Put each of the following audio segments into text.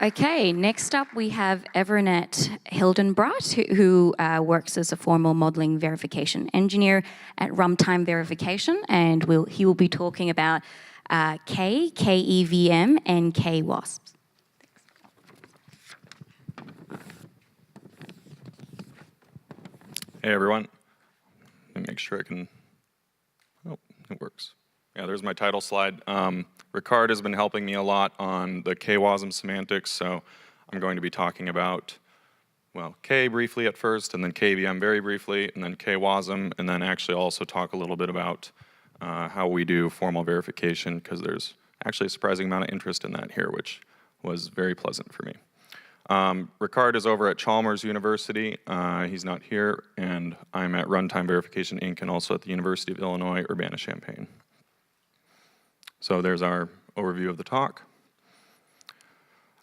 Okay, next up we have Everett Hildenbrandt, who works as a formal modeling verification engineer at Runtime Verification, and he will be talking about KEVM, and KWasm. Hey everyone, let me make sure I can, oh, it works. Yeah, there's my title slide. Ricard has been helping me a lot on the KWasm semantics, so I'm going to be talking about, well, K briefly at first, and then KVM very briefly, and then KWasm, and then actually also talk a little bit about how we do formal verification, because there's actually a surprising amount of interest in that here, which was very pleasant for me. Ricard is over at Chalmers University. He's not here, and I'm at Runtime Verification, Inc., and also at the University of Illinois, Urbana-Champaign. So there's our overview of the talk.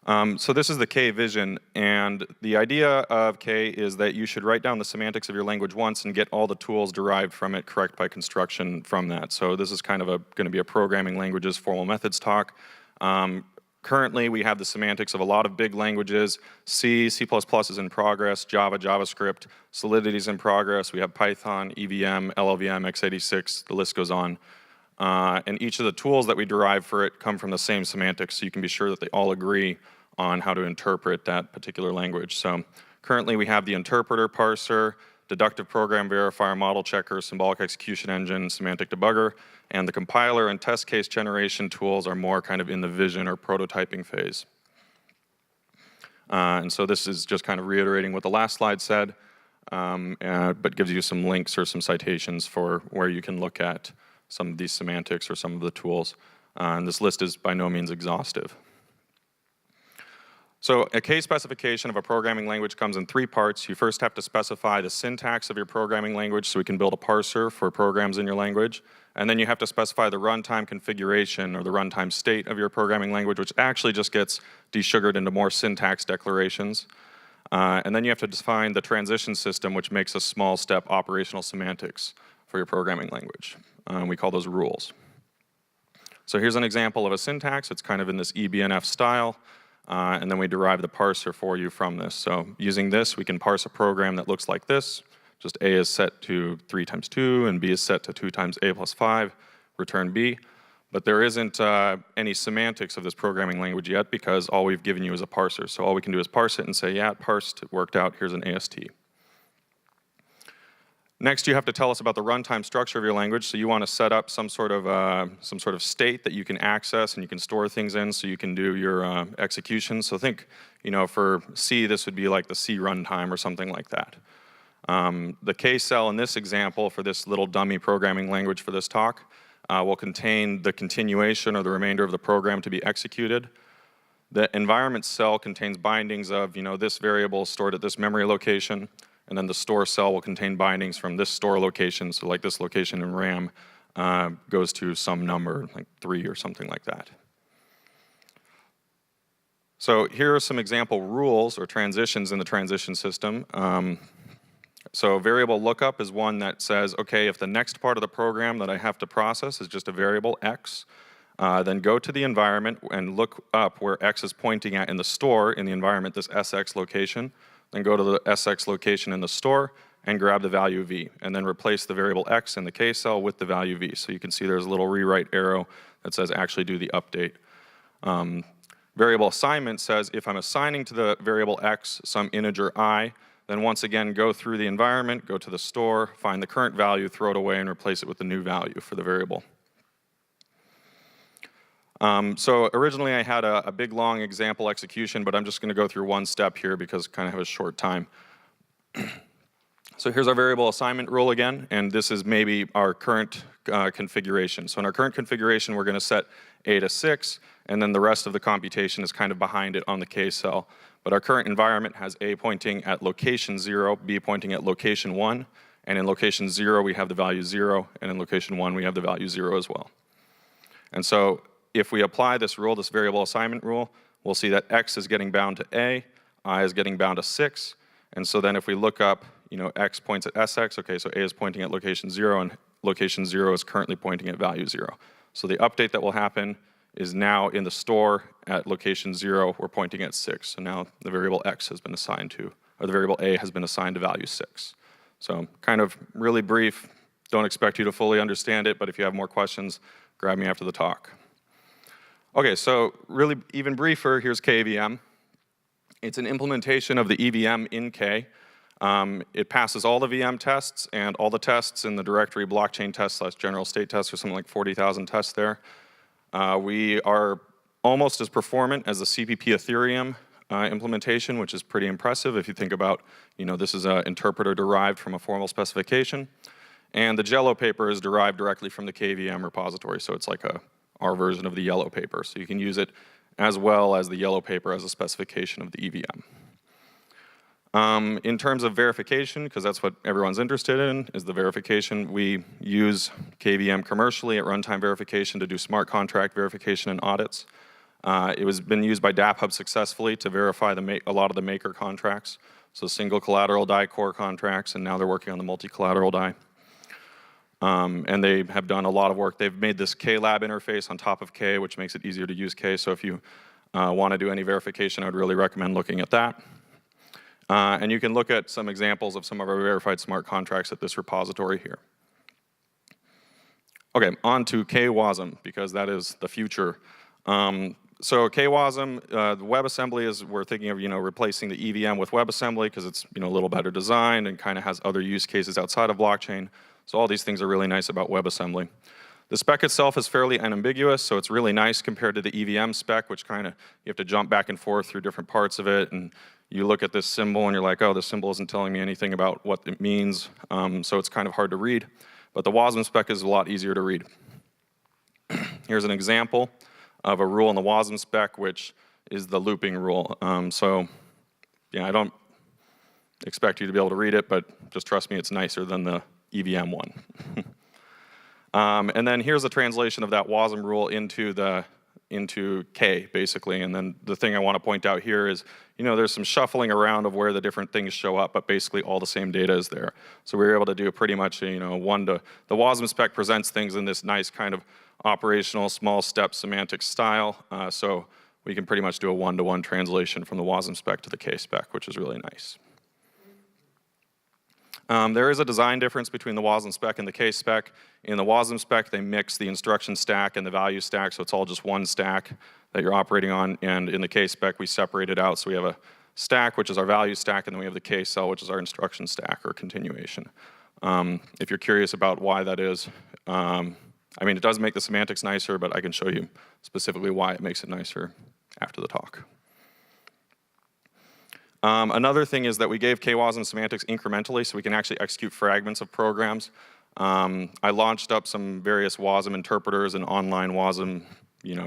So this is the K vision, and the idea of K is that you should write down the semantics of your language once and get all the tools derived from it correct by construction from that. So this is kind of going to be a programming languages formal methods talk. Currently, we have the semantics of a lot of big languages. C, C++ is in progress, Java, JavaScript, Solidity is in progress. We have Python, EVM, LLVM, x86, the list goes on. And each of the tools that we derive for it come from the same semantics, so you can be sure that they all agree on how to interpret that particular language. So currently we have the interpreter, parser, deductive program verifier, model checker, symbolic execution engine, semantic debugger, and the compiler and test case generation tools are more kind of in the vision or prototyping phase. And so this is just kind of reiterating what the last slide said, but gives you some links or some citations for where you can look at some of these semantics or some of the tools. And this list is by no means exhaustive. So a K specification of a programming language comes in 3 parts. You first have to specify the syntax of your programming language so we can build a parser for programs in your language. And then you have to specify the runtime configuration or the runtime state of your programming language, which actually just gets desugared into more syntax declarations. And then you have to define the transition system, which makes a small step operational semantics for your programming language. We call those rules. So here's an example of a syntax. It's kind of in this EBNF style. And then we derive the parser for you from this. So using this, we can parse a program that looks like this. Just A is set to 3 times 2, and B is set to 2 times A plus 5, return B. But there isn't any semantics of this programming language yet because all we've given you is a parser. So all we can do is parse it and say, yeah, it parsed, it worked out, here's an AST. Next, you have to tell us about the runtime structure of your language. So you want to set up some sort of state that you can access and you can store things in so you can do your execution. So think, for C, this would be like the C runtime or something like that. The K cell in this example for this little dummy programming language for this talk will contain the continuation or the remainder of the program to be executed. The environment cell contains bindings of, this variable stored at this memory location. And then the store cell will contain bindings from this store location. So like this location in RAM goes to some number, like 3 or something like that. So here are some example rules or transitions in the transition system. So variable lookup is one that says, okay, if the next part of the program that I have to process is just a variable x, then go to the environment and look up where x is pointing at in the store in the environment, this SX location. Then go to the SX location in the store and grab the value v, and then replace the variable x in the K cell with the value v. So you can see there's a little rewrite arrow that says actually do the update. Variable assignment says if I'm assigning to the variable x some integer I, then once again go through the environment, go to the store, find the current value, throw it away, and replace it with the new value for the variable. So originally I had a big long example execution, but I'm just going to go through one step here because I kind of have a short time. So here's our variable assignment rule again, and this is maybe our current configuration. So in our current configuration, we're going to set A to 6, and then the rest of the computation is kind of behind it on the K cell. But our current environment has A pointing at location 0, B pointing at location 1, and in location 0 we have the value 0, and in location 1 we have the value 0 as well. And so if we apply this rule, this variable assignment rule, we'll see that x is getting bound to A, I is getting bound to 6, and so then if we look up, x points at SX, okay, so A is pointing at location 0, and location 0 is currently pointing at value 0. So the update that will happen is now in the store at location 0. We're pointing at 6. So now the variable x has been assigned to, or the variable a has been assigned to value 6. So kind of really brief. Don't expect you to fully understand it, but if you have more questions, grab me after the talk. Okay, so really even briefer, here's KVM. It's an implementation of the EVM in K. It passes all the VM tests and all the tests in the directory blockchain tests / general state tests, or something like 40,000 tests there. We are almost as performant as the CPP Ethereum implementation, which is pretty impressive if you think about, this is an interpreter derived from a formal specification. And the Jello paper is derived directly from the KVM repository, so it's like our version of the yellow paper. So you can use it as well as the yellow paper as a specification of the EVM. In terms of verification, because that's what everyone's interested in, is the verification. We use KVM commercially at runtime verification to do smart contract verification and audits. It was been used by DAppHub successfully to verify a lot of the maker contracts, so single collateral DAI core contracts, and now they're working on the multi-collateral DAI. And they have done a lot of work. They've made this KLab interface on top of K, which makes it easier to use K. So if you want to do any verification, I would really recommend looking at that. And you can look at some examples of some of our verified smart contracts at this repository here. Okay, on to KWasm, because that is the future. So KWasm, the WebAssembly is, we're thinking of replacing the EVM with WebAssembly because it's a little better designed and kind of has other use cases outside of blockchain. So all these things are really nice about WebAssembly. The spec itself is fairly unambiguous, so it's really nice compared to the EVM spec, which kind of, you have to jump back and forth through different parts of it, and you look at this symbol and you're like, oh, this symbol isn't telling me anything about what it means, so it's kind of hard to read. But the WASM spec is a lot easier to read. Here's an example of a rule in the WASM spec, which is the looping rule. So yeah, I don't expect you to be able to read it, but just trust me, it's nicer than the EVM one. And then here's a translation of that WASM rule into K, basically. And then the thing I want to point out here is, there's some shuffling around of where the different things show up, but basically all the same data is there. So we were able to do pretty much, the WASM spec presents things in this nice kind of operational small step semantic style. So we can pretty much do a one-to-one translation from the WASM spec to the K spec, which is really nice. There is a design difference between the WASM spec and the K spec. In the WASM spec, they mix the instruction stack and the value stack, so it's all just one stack that you're operating on. And in the K spec, we separate it out. So we have a stack, which is our value stack, and then we have the K cell, which is our instruction stack or continuation. If you're curious about why that is, it does make the semantics nicer, but I can show you specifically why it makes it nicer after the talk. Another thing is that we gave KWasm semantics incrementally, so we can actually execute fragments of programs. I launched up some various WASM interpreters and online WASM,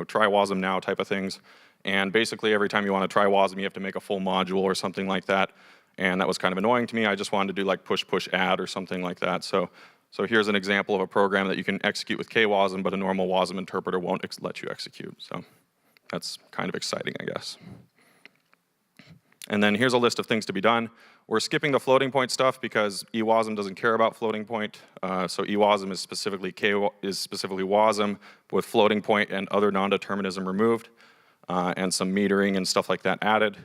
try WASM now type of things. And basically every time you want to try WASM, you have to make a full module or something like that. And that was kind of annoying to me. I just wanted to do like push add or something like that. So here's an example of a program that you can execute with KWasm, but a normal WASM interpreter won't let you execute. So that's kind of exciting, I guess. And then here's a list of things to be done. We're skipping the floating point stuff because EWasm doesn't care about floating point. So EWasm is specifically WASM with floating point and other non-determinism removed, and some metering and stuff like that added.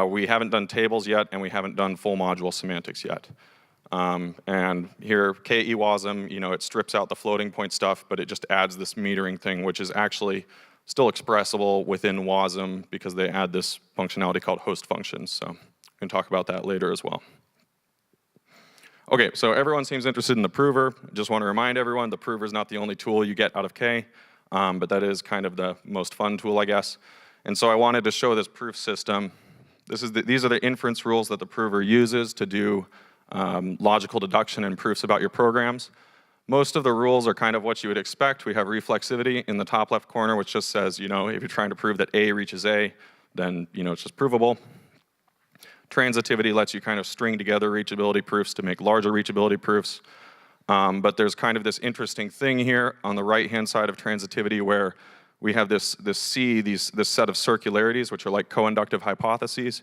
We haven't done tables yet, and we haven't done full module semantics yet. And here, KEWasm, it strips out the floating point stuff, but it just adds this metering thing, which is actually still expressible within WASM because they add this functionality called host functions. So we can talk about that later as well. Okay, so everyone seems interested in the prover. Just want to remind everyone, the prover is not the only tool you get out of K, but that is kind of the most fun tool, I guess. And so I wanted to show this proof system. These are the inference rules that the prover uses to do logical deduction and proofs about your programs. Most of the rules are kind of what you would expect. We have reflexivity in the top left corner, which just says, if you're trying to prove that A reaches A, then, it's just provable. Transitivity lets you kind of string together reachability proofs to make larger reachability proofs. But there's kind of this interesting thing here on the right-hand side of transitivity where we have this set of circularities, which are like co-inductive hypotheses.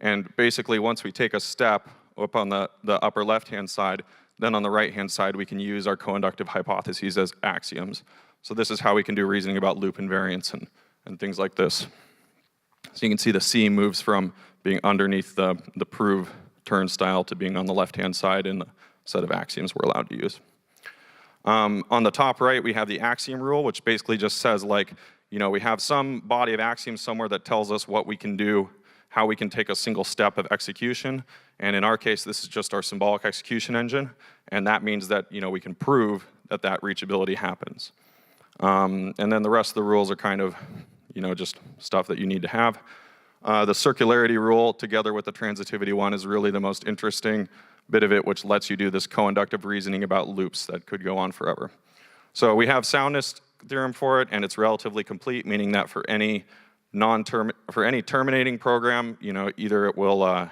And basically, once we take a step up on the upper left-hand side, then on the right-hand side, we can use our co-inductive hypotheses as axioms. So this is how we can do reasoning about loop invariance and things like this. So you can see the C moves from being underneath the prove turnstile to being on the left-hand side in the set of axioms we're allowed to use. On the top right, we have the Axiom Rule, which basically just says, like, we have some body of axioms somewhere that tells us what we can do, how we can take a single step of execution. And in our case, this is just our symbolic execution engine. And that means that, we can prove that that reachability happens. And then the rest of the rules are kind of, just stuff that you need to have. The circularity rule, together with the transitivity one, is really the most interesting bit of it, which lets you do this co-inductive reasoning about loops that could go on forever. So we have soundness theorem for it, and it's relatively complete, meaning that for any terminating program, either it will,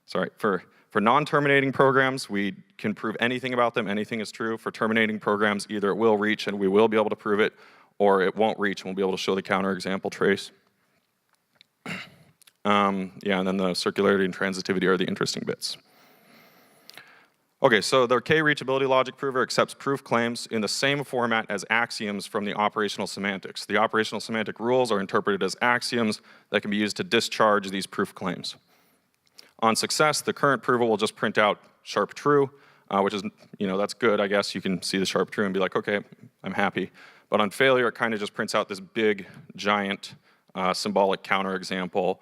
for non-terminating programs, we can prove anything about them, anything is true. For terminating programs, either it will reach and we will be able to prove it, or it won't reach and we'll be able to show the counterexample trace. And then the circularity and transitivity are the interesting bits. Okay, so the K-reachability logic prover accepts proof claims in the same format as axioms from the operational semantics. The operational semantic rules are interpreted as axioms that can be used to discharge these proof claims. On success, the current prover will just print out sharp true, which is, that's good, I guess. You can see the sharp true and be like, okay, I'm happy. But on failure, it kind of just prints out this big, giant, symbolic counterexample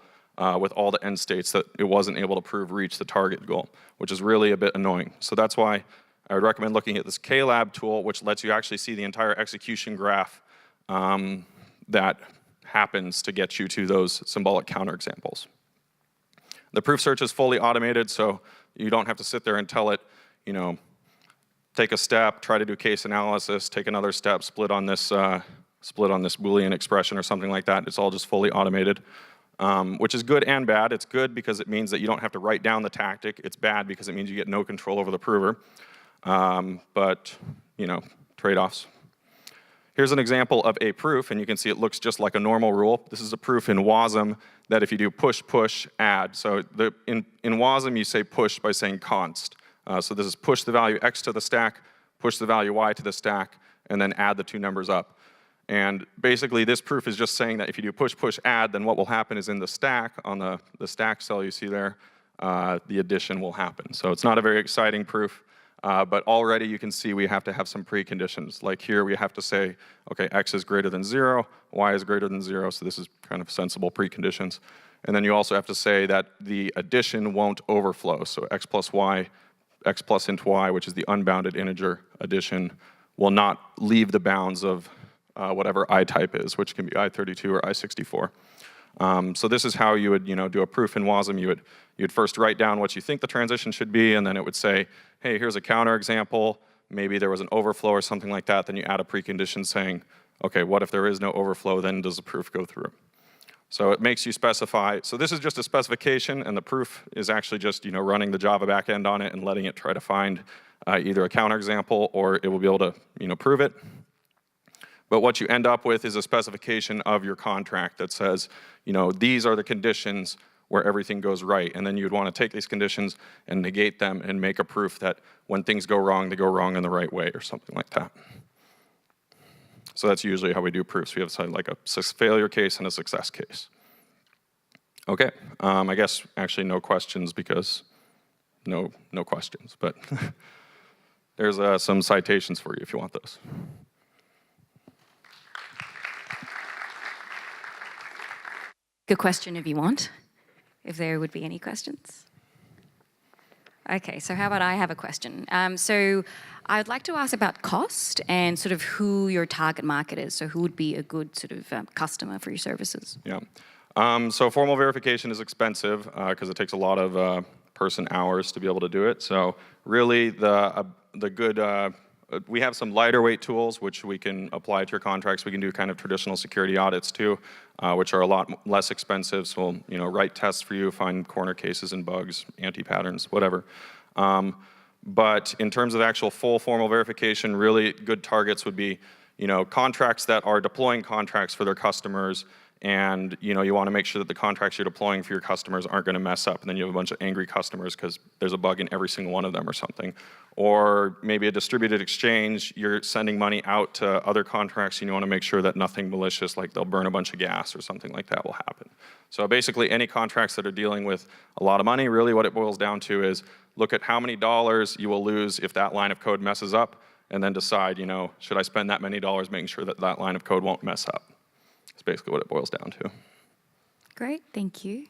with all the end states that it wasn't able to prove reach the target goal, which is really a bit annoying. So that's why I would recommend looking at this KLab tool, which lets you actually see the entire execution graph that happens to get you to those symbolic counterexamples. The proof search is fully automated, so you don't have to sit there and tell it, take a step, try to do case analysis, take another step, split on this Boolean expression or something like that. It's all just fully automated. Which is good and bad. It's good because it means that you don't have to write down the tactic. It's bad because it means you get no control over the prover. But, trade-offs. Here's an example of a proof, and you can see it looks just like a normal rule. This is a proof in WASM that if you do push, push, add. So in WASM, you say push by saying const. So this is push the value x to the stack, push the value y to the stack, and then add the two numbers up. And basically, this proof is just saying that if you do push, push, add, then what will happen is in the stack, on the stack cell you see there, the addition will happen. So it's not a very exciting proof, but already you can see we have to have some preconditions. Like here, we have to say, okay, x is greater than 0, y is greater than 0, so this is kind of sensible preconditions. And then you also have to say that the addition won't overflow. So x plus int y, which is the unbounded integer addition, will not leave the bounds of whatever I type is, which can be I32 or I64. So this is how you would, do a proof in WASM. You'd first write down what you think the transition should be, and then it would say, hey, here's a counterexample. Maybe there was an overflow or something like that. Then you add a precondition saying, okay, what if there is no overflow? Then does the proof go through? So it makes you specify. So this is just a specification, and the proof is actually just, running the Java backend on it and letting it try to find either a counterexample or it will be able to, prove it. But what you end up with is a specification of your contract that says, these are the conditions where everything goes right. And then you'd want to take these conditions and negate them and make a proof that when things go wrong, they go wrong in the right way or something like that. So that's usually how we do proofs. We have something like a failure case and a success case. Okay, I guess actually no questions because no questions, but there's some citations for you if you want those. Good question if you want, if there would be any questions. Okay, so how about I have a question? So I'd like to ask about cost and sort of who your target market is. So who would be a good sort of customer for your services? Yeah. So formal verification is expensive because it takes a lot of person hours to be able to do it. So really the good, we have some lighter weight tools which we can apply to your contracts. We can do kind of traditional security audits too, which are a lot less expensive. So we'll write tests for you, find corner cases and bugs, anti-patterns, whatever. But in terms of actual full formal verification, really good targets would be contracts that are deploying contracts for their customers and you want to make sure that the contracts you're deploying for your customers aren't going to mess up, and then you have a bunch of angry customers because there's a bug in every single one of them or something. Or maybe a distributed exchange, you're sending money out to other contracts, and you want to make sure that nothing malicious, like they'll burn a bunch of gas or something like that, will happen. So basically, any contracts that are dealing with a lot of money, really what it boils down to is look at how many dollars you will lose if that line of code messes up, and then decide, should I spend that many dollars making sure that that line of code won't mess up? That's basically what it boils down to. Great, thank you.